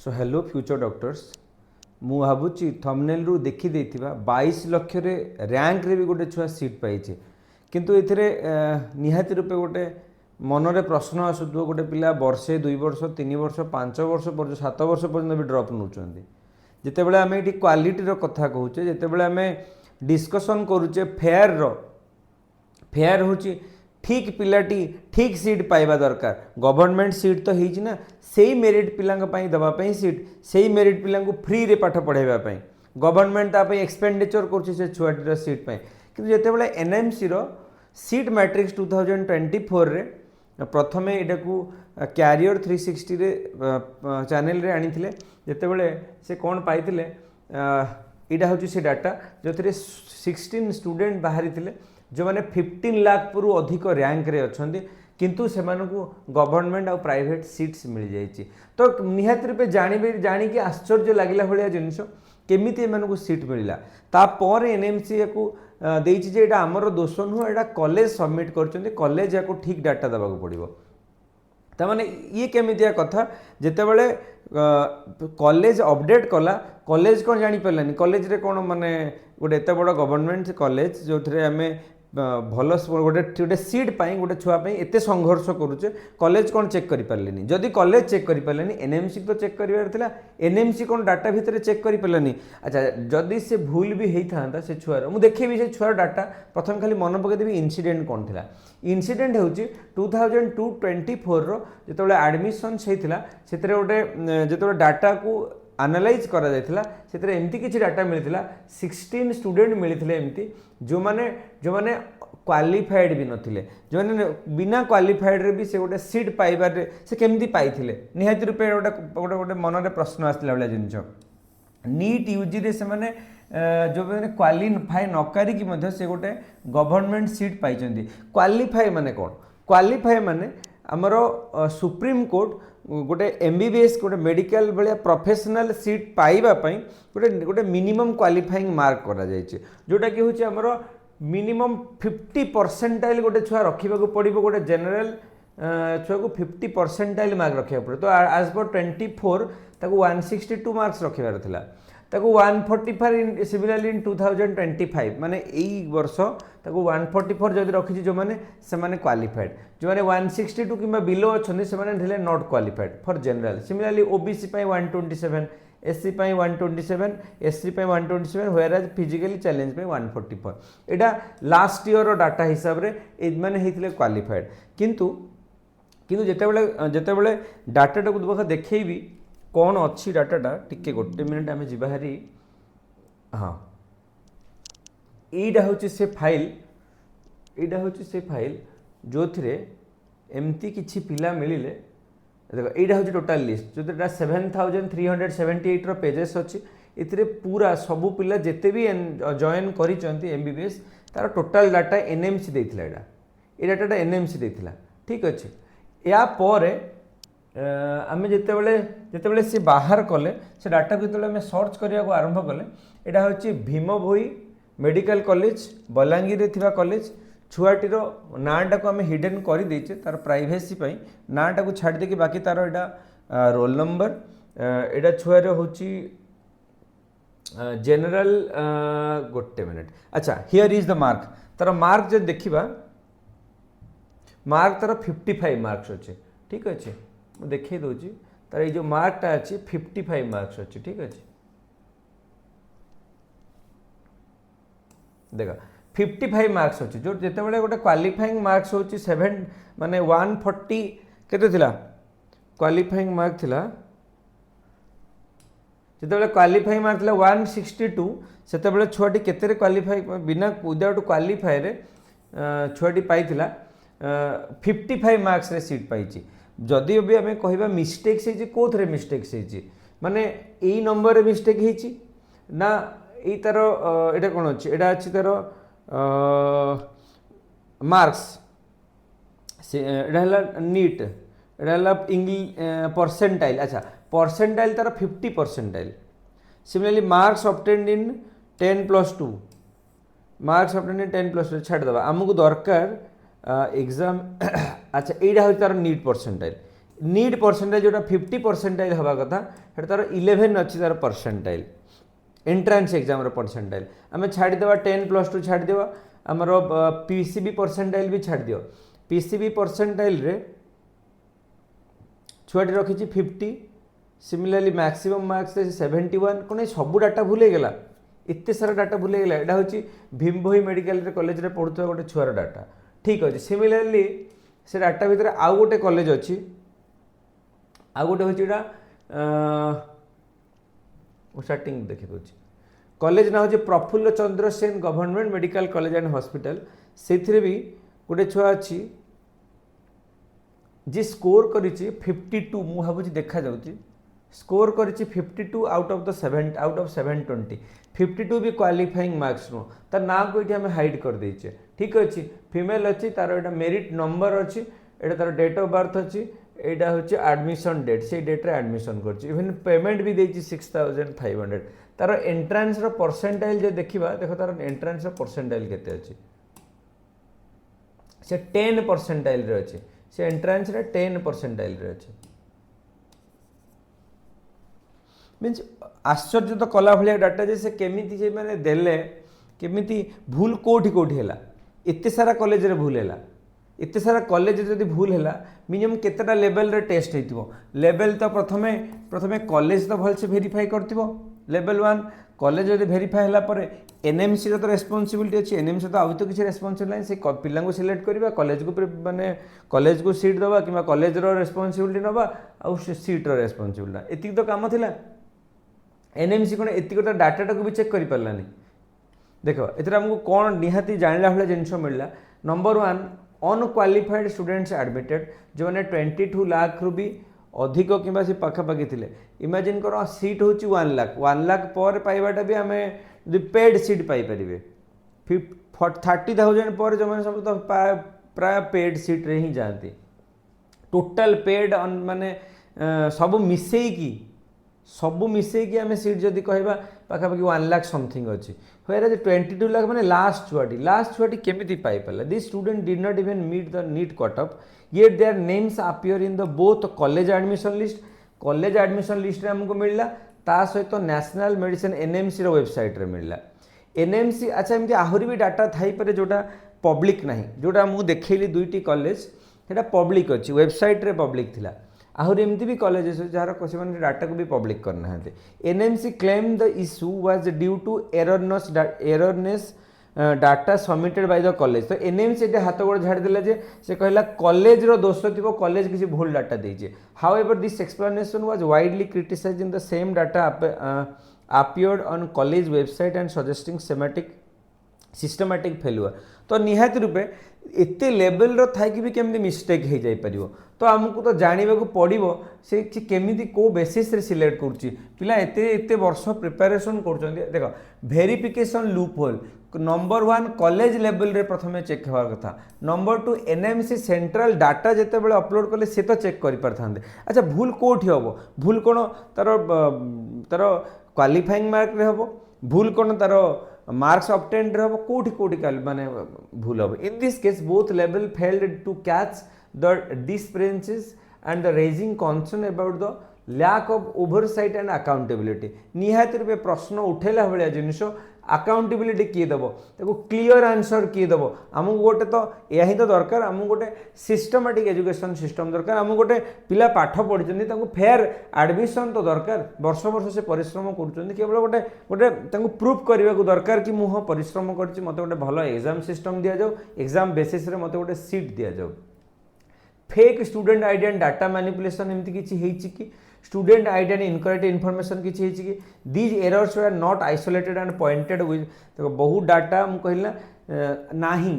So hello future doctors मु भावुची thumbnail रु देखी देथिबा 22 लक्ष रे रैंक रे भी गोटे छुआ सीट पाइछे किंतु एथिरे निहाती रूपे गोटे मनरे प्रश्न आसुथो गोटे पिला वर्षे 2 वर्ष 3 वर्ष 5 वर्ष पर्यंत 7 वर्ष पर्यंत भी ड्रॉप नौचंदी जितेबाला आम ये क्वालिटी कथा कहूचे जितेबाला आम डिस्कसन करूचे फेयर हूँ ठीक पिलाटी ठीक सीट पाइबा दरकार गवर्नमेंट सीट तो होती ना से मेरिट पिला दवापाई सीट से मेरिट पिला फ्री रे पाठ पढ़ाइवाई गवर्नमेंट ताप एक्सपेंडिचर कर छुआटीर सीट कि जितेबाला एनएमसी सीट मैट्रिक्स 2024 रे प्रथमे यहाँ को क्यारियर 360 रे चैनल रे आनी जितेबाला से कौन पाई यहाँ हूँ से डाटा जो 16 स्टूडेंट बाहरी थे जो मैंने 15 लाख पुरु अधिक रैंक रे अच्छे किंतु से गवर्नमेंट और प्राइवेट सीट्स मिल जाइए तो निहाती रूपे जानिकी आश्चर्य लगला भाया जिनस केमिति एमानकु सीट मिलला तापर एनएमसी को देइछि जे एटा हमर दोष नुह एटा कॉलेज सबमिट करछन्ते कॉलेज या ठीक डाटा देबाक पड़िबो तामाने ये केमितिया कथा जेतेबेले कॉलेज अपडेट कला कॉलेज कौन जानी पारानी कॉलेज रे कौन माने गोटे एत बड़ गवर्नमेंट कॉलेज जो थे आम भल गोटे गोटे सीट पाई गोटे छुआपाई एत संघर्ष करुचे कॉलेज कौन चेक कर पारे जदि कॉलेज चेक कर पारे एनएमसी तो चेक कर एनएमसी कौन डाटा भितर चेक कर पारे अच्छा जदि से भूल भी होता से छुआर मुझे देखी से छुआर डाटा प्रथम खाली मन पकईदेवी इनसीडेंट कौन थी इनसीडेंट हूँ 2024 जो आडमिशन होता से गोटे जो डाटा को एनालाइज करा जायथिला सेतरे एमती किछि डाटा मिलिथिला 16 स्टूडेंट मिलिथिले एमती जो माने क्वालिफाइड भी नथिले जो माने बिना क्वालिफाइड रे भी से गोटे सीट पाइबार से केमती पाइथिले निहाती रूपे गोटे गोटे गोटे मन रे प्रश्न आसला वाला जिनिस नीट यूजी रे से माने जो मैंने क्वालिफाई न करिकी मध्य से गोटे गवर्नमेंट सीट पाइचंदी क्वालिफाई माने कौन क्वालिफाई माने आमर सुप्रीम कोर्ट गोटे एमबीबीएस गोटे मेडिकल भाया प्रोफेशनल सीट पाइबापी गोटे गोटे मिनिमम क्वालिफाइंग मार्क करा जायछि जोटा कि हूँ आमर मिनिमम 50% गोटे छुआ रखा पड़ो गोटे जनरल छुआ को 50% मार्क रखा पड़े तो आज पर 24 ताको 162 मार्क्स रखार था ताको 145 सिमिलरली इन 2025 माने यही वर्ष ताको 144 जदि रखी जो मैंने से क्वालिफाइड जो मैंने 162 कि बिलो अच्छे से not qualified for general similarly OBC 127 SC 127 SC 127 whereas physically challenge 144 एटा लास्ट ईयर डाटा हिसाब से मैंने होते क्वालिफाइड किंतु किंतु जितेबाला डाटा को देखी कौन अच्छी डाटाटा टिके गोटे मिनिट आम जी हारी हाँ यहीटा हूँ से फाइल यहाँ हूँ से फाइल जो थे एमती किछि पिला मिलिले देखो यहाँ हूँ टोटाल लिस्ट जो 7378 पेजेस अच्छी ये पूरा सबू पिला जिते भी जॉइन कर एमबीबीएस तार टोटाल डाटा एनएमसी देथिला ये डाटा एनएमसी देथिला ठीक अच्छे या पर आम जितेबाला सी बाहर कले से डाटा को जो सर्च करने को आरंभ कले यहाँ हूँ भीम भोई मेडिकल कॉलेज बलांगीर थिबा कॉलेज छुआटीर नाटा को आम हिडन कर देचे तार प्राइवेसी नाटा को छाड़ देकी बाकी तार यहाँ रोल नंबर यहाँ छुआर हूँ जनरल गोटे मिनिट अच्छा हियर इज द मार्क तार मार्क जो देखा मार्क तार 55 मार्क्स अच्छे ठीक अच्छे देखे दूसरी तार ये जो मार्कटा अच्छी 55 मार्क्स अच्छी ठीक अच्छे देखा 55 मार्क्स अच्छे जो जिते बड़े गोटे क्वालिफाइंग मार्क्स हूँ 7 माने 140 केते थिला क्वालिफाइंग मार्क थिला जिते क्वालिफाइंग मार्क थिला 162 सेते बड़े छुआटी केते क्वालिफाई बिना विदाउट क्वालिफाई रे छुआटी पाइथिला 55 मार्क्स रे सीट पाइची जदि भी आम कह मिस्टेक्स कौन मिस्टेक्स माने यही नंबर रे मिस्टेक होती ना ये तार यहाँ कौन अच्छे यहाँ अच्छी तार मार्क्स यहाँ नीट यहाँ इंग्लिश परसेंटाइल अच्छा परसेंटाइल तार 50 परसेंटाइल सिमिलरली मार्क्स ऑब्टेन्ड इन 10+2 मार्क्स ऑब्टेन्ड इन 10+2 छाड़देवा आमको दरकार एग्जाम अच्छा यहाँ हूँ तार नीट परसेंटाइल नीड परसेंटाइल जोटा 50 परसेंटाइल हवा कथा सेटा तार 11 अच्छी तार परसेंटाइल एंट्रांस एग्जाम परसेंटाइल आम छाड़देवा 10+2 छाड़देवा आमर पीसीबी परसेंटाइल भी छाड़ दियो पीसीबी परसेंटाइल रे छुआटी रखी 50 सिमिलरली मैक्सिमम मार्क्स 71 कौन सब डाटा भूल गला एत सारा डाटा भूल गला यहाँ हूँ भीमभोई मेडिकल कॉलेज में पढ़ुवा गोटे छुआर डाटा ठीक अच्छे सिमिलरली से डाटा भितर आउ गोटे कॉलेज अच्छी आउ गोटे हूँ स्टार्टिंग देखी दूँ कॉलेज ना हूँ Prafulla Chandra Sen government medical college and hospital से भी गोटे छुआ अच्छी जी स्कोर करी 52 मु भावुँ देखा जाऊँगी स्कोर करी 52 आउट ऑफ 720 52 भी क्वालिफाइंग मार्क्स नु तार ना को ये हाइड कर देचे ठीक अच्छे फीमेल अच्छी तार यहाँ मेरिट नंबर अच्छी यहाँ तार डेट ऑफ बर्थ अच्छी यहाँ हूँ एडमिशन डेट से डेट्रे एडमिशन कर पेमेंट भी देती 6500 तार एंट्रांस परसेंटाइल जो देखा देख तार एंट्रांस परसेंटाइल केते अच्छी से 10 परसेंटाइल रे अच्छी से एंट्रांस रे 10 परसेंटाइल रे अच्छी मीन्स आश्चर्य तो कला भाया डाटा जे से केमिति जे माने देले केमिति भूल कोठी कोठी हैला एते सारा कॉलेज रे भूल हैला एते सारा कॉलेज जदि भूल हैला मिनिमम केतेटा लेवल रे टेस्ट हेतिबो लेवल तो प्रथमे कॉलेज तो भल से वेरीफाई करतिबो लेवल 1 कॉलेज जदि वेरीफाई हैला परे एनएमसी तो रेस्पॉन्सिबिलिटी अच्छी एनएमसी तो आउ तो किसी रेस्पॉन्सिबिलिटी नहीं से पिला को सिलेक्ट करवा कॉलेज को माने कॉलेज को सीट दबा कि कॉलेज रो रेस्पॉन्सिबिलिटी नबा आउ सीट रो रेस्पॉन्सिबिलिटी एतिक तो काम थिला एनएमसी कौन एतिक डाटा को भी चेक कर पारानी देख ए आमको कौन निहाती जानला भाई जिन मिलला नंबर 1 अनक्वालिफाइड स्टूडेंट्स एडमिटेड जो मैंने 22 लाख रु भी अधिक कि से पखापाखि थे इमेजिन कर सीट हूँ 1 लाख 1 लाख पर पाइबाटा भी आम पेड सीट पाइपर 30,000 पर जो मैंने सब तो प्राय पेड सीट रे ही जाती टोटाल पेड माने सब मिसेकी आम सीट जदि कहवा पाखापाखि 1 लाख समथिंग अच्छी हुए 22 लाख मैंने लास्ट छुआटी केमी पाइपारा this student did not even meet the NEET cut off yet their names appear in the both college admission list आमको मिलला ता सहित नेशनल मेडिसिन एनएमसी वेबसाइट रे मिलला एनएमसी अच्छा एमती आहरी भी डाटा थाई पारे जोटा पब्लिक नाही जोटा आमको देखैली दुईटी कॉलेज सेटा पब्लिक अच्छी वेबसाइट रे पब्लिक थिला आहरी एमती भी कॉलेजेस जार से डाटा को भी पब्लिक करना NMC claim the issue was due to erroneous data submitted by the college तो एनएमसी हाथ गोड़ झाड़देला जे से कहला कॉलेज रो दोष थी कॉलेज किसी भूल डाटा देजे however this explanation was widely criticised in the same data appeared on college website and suggesting systematic failure तो निहाती रूपे एत लेवल रो थाई भी केमती मिस्टेक हो जाई परिवो तो आमको तो जानवा को पड़ो से केमिति को बेसिस रे सिलेक्ट करुच्ची पिला एते वर्ष प्रिपरेशन कर देख verification loop hole number 1 college level रे प्रथमे चेक हवा कथा नंबर 2 एनएमसी सेंट्रल डाटा जिते बड़े अपलोड कले से तो चेक कर पारथांते अच्छा भूल कोठी हम भूल कौन तार तार क्वालिफाइंग मार्क रे हम भूल कौन तार मार्क्स ऑब्टेन्ड हम कोठी कोठी माने भूल हम in this case both level failed to catch the discrepancies and the raising concern about the lack of oversight and accountability निहाती रूपे प्रश्न उठेला भाया जिनिस अकाउंटेबिलिटी किए दब ताको क्लियर आंसर किए दब आमको गोटे तो यही तो दरकार आमको गोटे सिस्टमैटिक एजुकेशन सिस्टम दरकार आमको गोटे पिला पाठ पढ़ी फेयर एडमिशन तो दरकार वर्ष वर्ष से परिश्रम कर केवल गोटे गोटे प्रूफ करने को दरकार कि मुझे परिश्रम कर मत गोटे भल एग्जाम सिस्टम दि जाऊ एग्जाम बेसिस रे मत गोटे सीट दि जाऊ fake student ID and data manipulation एमती किसी कि student ID and incorrect information किसी कि these errors are not isolated and pointed with देखो बहुत डाटा मुझे कहला नाही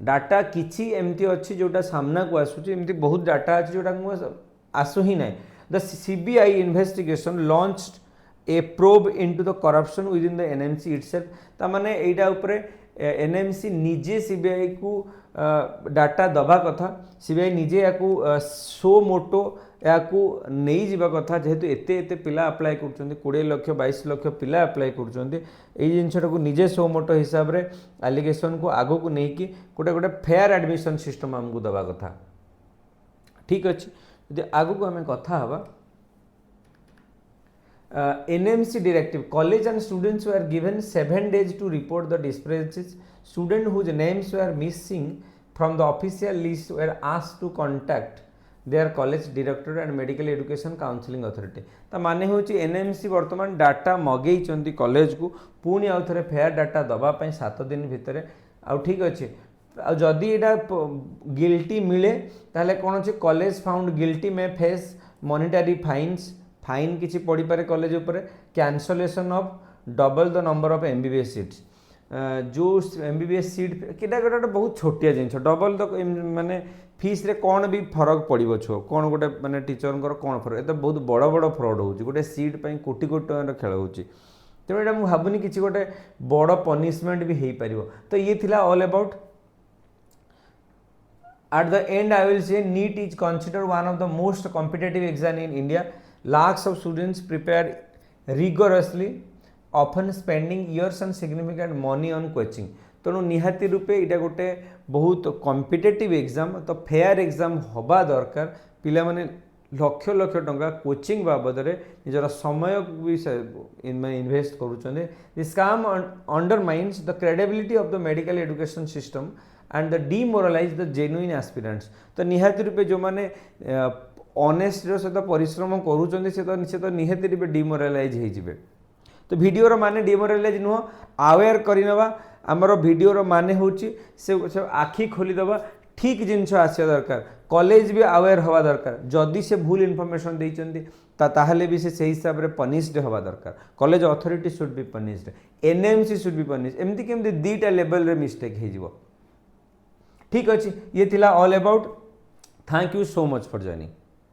डाटा किसी एमती अच्छी जोटा सामना को आसूँ एमती बहुत डाटा अच्छी जोटा आसू ही ना the CBI investigation launched a probe into the corruption within the NMC itself तामाने एटा उपरे एनएमसी निजे सीबीआई को डाटा दबा कथा सीबीआई निजे या सो मोटो या नहीं जावा कथा जेहेतु एते एते पिला अप्लाई कर 20 लाख 22 लाख पिला अप्लाई कर जिनटा को निजे सो मोटो हिसाब रे एलिगेशन को आगो को नहीं कि गोटे गोटे फेयर एडमिशन सिस्टम आमको दबा कथा ठीक अच्छे यदि आगु को आम कथा हवा NMC directive, college and students were given 7 days to report the discrepancies. Students whose names were missing from the official list were asked to contact their college director and medical education counseling authority. ता माने होची NMC वर्तमान data मगेई चंदी college को पुणी आउ थरे fair data दबा पई 7 दिन भितरे आ ठीक अछि आ जदी एटा गिल्टी मिले ताले कोन अछि कॉलेज फाउंड गिल्टी में फेस मॉनिटरी फाइन किसी पड़ी पारे कॉलेज ऊपर cancellation of double the number of MBBS seats जो MBBS सीट किटा गोटे बहुत छोटिया जिनस डबल द माने फीस रे कौन भी फरक पड़ो छो कौन गोटे माने टीचर कौन फरक ये तो बहुत बड़ बड़ फ्रॉड हो गोटे सीट पर कोटी कोटी टकर खेल हो तेणु यहाँ मुझे भावुनी किसी गोटे बड़ पनिशमेंट भी हो पार तो ये थिला all about at the end I will say NEET is considered one of the most competitive exam in India. Lakhs of students prepare rigorously, often spending years and significant money on coaching. तेणु निहाती रूपे इटा गोटे बहुत competitive exam तो fair exam हवा दरकार पिला माने लक्ष लक्ष टंका कोचिंग बाबद निजर समय भी इन्वेस्ट करुँचे this scam undermines the credibility of the medical education system and the demoralize the genuine aspirants तो निहाती रूपे जो मैंने ऑनेस्ट सहित परिश्रम करुँच से तो निहाती रूपे डीमोरालाइज हो तो वीडियोर माने डीमोरालाइज नुह अवेयर करवा आमर वीडियोर माने होची से आखि खोलीदबा ठीक जिनस आसिया दरकार कॉलेज भी अवेयर हवा दरकार जदि से भूल इनफॉरमेशन देइचंदी ताहले भी से हिसाब से पनिश्ड हवा दरकार college authority should be punished NMC should be punished एमती केमती दीटा लेवल रे मिस्टेक हो ठीक अच्छे ये थिला all about thank you so much for joining.